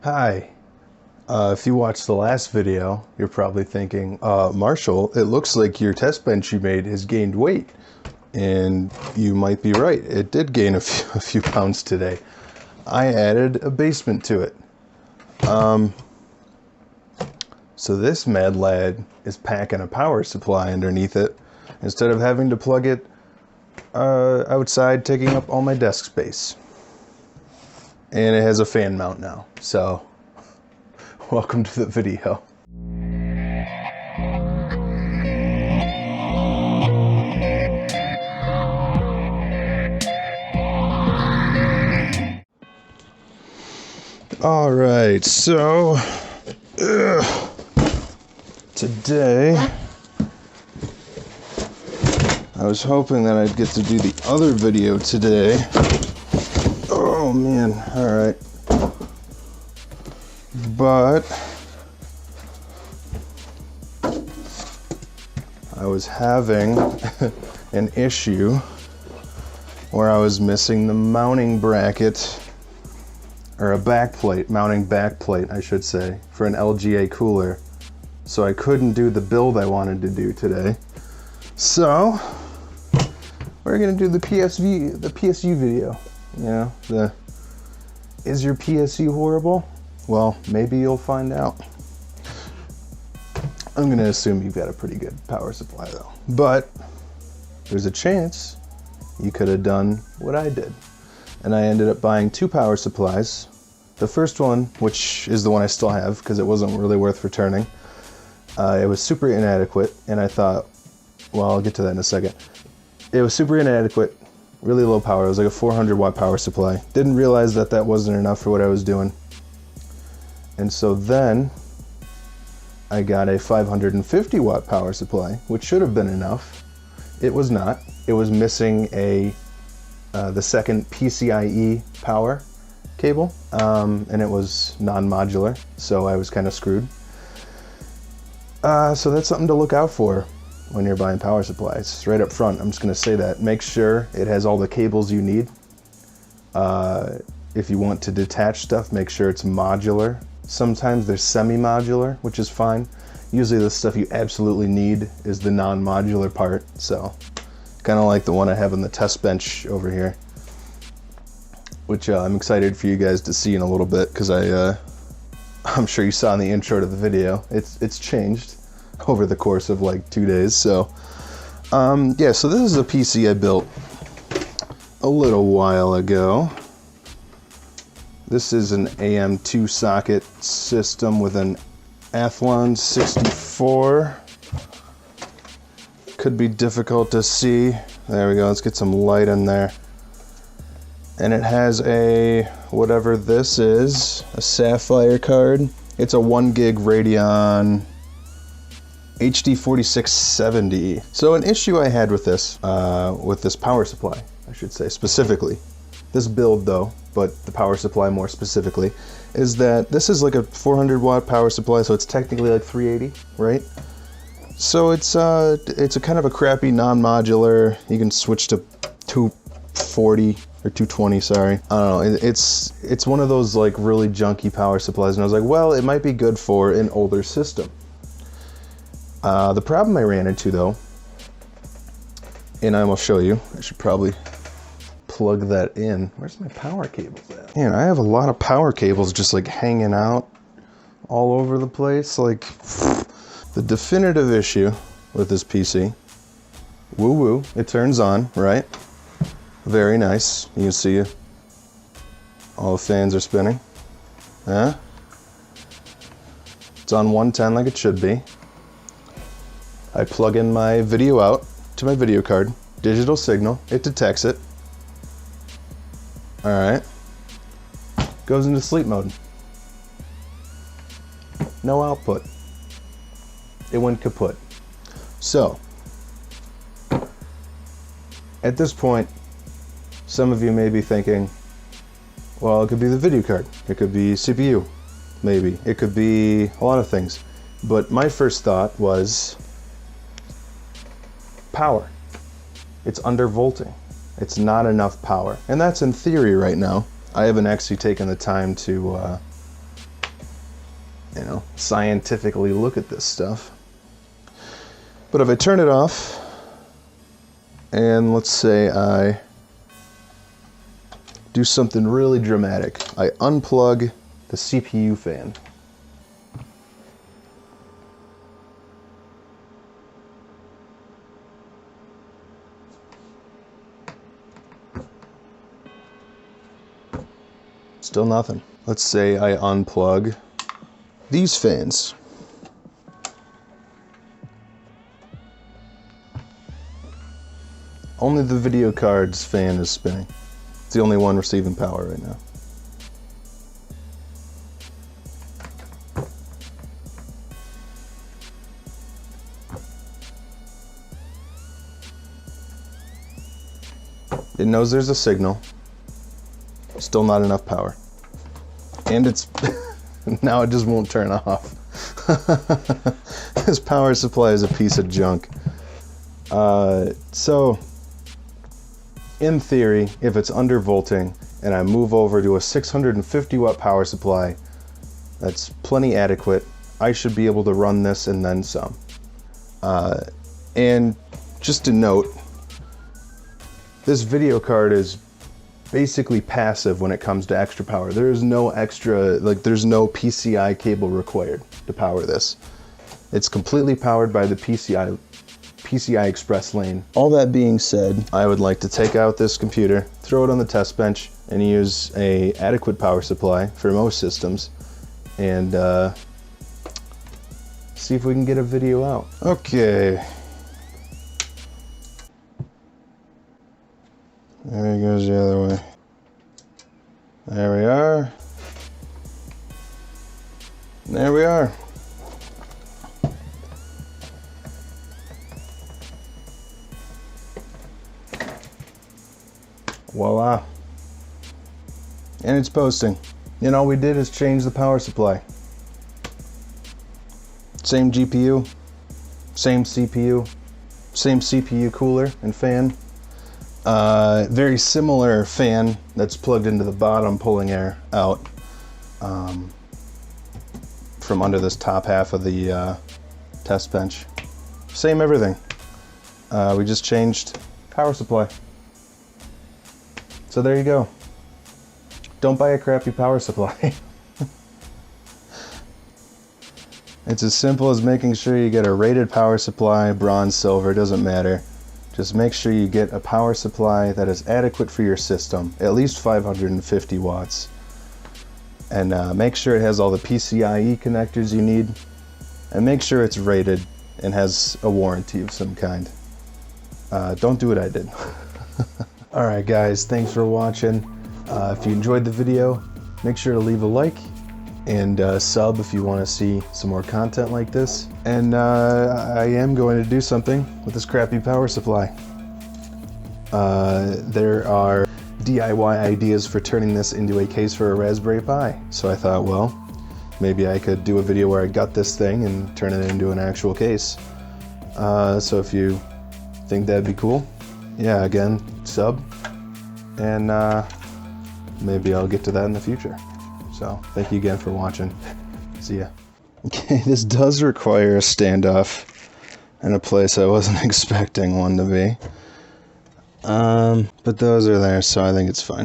Hi. If you watched the last video, you're probably thinking, Marshall, it looks like your test bench you made has gained weight. And you might be right. It did gain a few pounds today. I added a basement to it. So this mad lad is packing a power supply underneath it instead of having to plug it outside, taking up all my desk space. And it has a fan mount now. So welcome to the video. All right, so today I was hoping that I'd get to do the other video today. Oh man, all right. But I was having an issue where I was missing the mounting bracket, or a backplate, mounting backplate, I should say, for an LGA cooler. So I couldn't do the build I wanted to do today. So we're gonna do the PSU video. You know, the is your PSU horrible? Well, maybe you'll find out. I'm gonna assume you've got a pretty good power supply though. But there's a chance you could have done what I did. And I ended up buying two power supplies. The first one, which is the one I still have because it wasn't really worth returning, it was super inadequate, and I thought, well, I'll get to that in a second. It was super inadequate, really low power. It was like a 400 watt power supply. Didn't realize that that wasn't enough for what I was doing. And so then I got a 550 watt power supply, which should have been enough. It was not. It was missing the second PCIe power cable, and it was non-modular, so I was kind of screwed. So that's something to look out for when you're buying power supplies. Right up front, I'm just going to say that. Make sure it has all the cables you need. If you want to detach stuff, make sure it's modular. Sometimes they're semi-modular, which is fine. Usually the stuff you absolutely need is the non-modular part, so kind of like the one I have on the test bench over here, which I'm excited for you guys to see in a little bit, because I'm sure you saw in the intro to the video, it's changed over the course of like 2 days. So yeah, so this is a PC I built a little while ago. This is an AM2 socket system with an Athlon 64. Could be difficult to see. There we go, let's get some light in there. And it has a, whatever this is, a Sapphire card. It's a 1 gig Radeon HD 4670. So an issue I had with this power supply, I should say specifically, this build though, but the power supply more specifically, is that this is like a 400 watt power supply, so it's technically like 380, right? So it's a kind of a crappy non-modular. You can switch to 240 or 220, sorry. I don't know, it's one of those like really junky power supplies, and I was like, well, it might be good for an older system. The problem I ran into though, and I will show you, I should probably plug that in. Where's my power cables at? Man, I have a lot of power cables just like hanging out all over the place. Like, the definitive issue with this PC, woo-woo, it turns on, right? Very nice. You can see all the fans are spinning. Yeah. It's on 110 like it should be. I plug in my video out to my video card, digital signal, it detects it. All right, goes into sleep mode. No output. It went kaput. So, at this point, some of you may be thinking, well, it could be the video card. It could be CPU, maybe. It could be a lot of things. But my first thought was power. It's undervolting. It's not enough power. And that's in theory right now. I haven't actually taken the time to you know, scientifically look at this stuff. But if I turn it off, and let's say I do something really dramatic, I unplug the CPU fan. Still nothing. Let's say I unplug these fans. Only the video card's fan is spinning. It's the only one receiving power right now. It knows there's a signal. Still not enough power. And it's now it just won't turn off. This power supply is a piece of junk. So in theory, if it's undervolting and I move over to a 650 watt power supply, that's plenty adequate. I should be able to run this and then some. And just to note, this video card is basically passive when it comes to extra power. There is no extra, like there's no PCI cable required to power this. It's completely powered by the PCI Express lane. All that being said, I would like to take out this computer, throw it on the test bench, and use a adequate power supply for most systems, and see if we can get a video out. Okay. There he goes the other way. There we are. There we are. Voila. And it's posting. And all we did is change the power supply. Same GPU, same CPU, same CPU cooler and fan. Very similar fan that's plugged into the bottom, pulling air out from under this top half of the test bench. Same everything. We just changed power supply. So there you go. Don't buy a crappy power supply. It's as simple as making sure you get a rated power supply, bronze, silver, doesn't matter. Just make sure you get a power supply that is adequate for your system, at least 550 watts. And make sure it has all the PCIe connectors you need. And make sure it's rated and has a warranty of some kind. Don't do what I did. Alright guys, thanks for watching. If you enjoyed the video, make sure to leave a like and sub if you want to see some more content like this. And I am going to do something with this crappy power supply. There are DIY ideas for turning this into a case for a Raspberry Pi. So I thought, well, maybe I could do a video where I gut this thing and turn it into an actual case. So if you think that'd be cool, yeah, again, sub, and maybe I'll get to that in the future. So thank you again for watching. See ya. Okay, this does require a standoff in a place I wasn't expecting one to be. But those are there, so I think it's fine.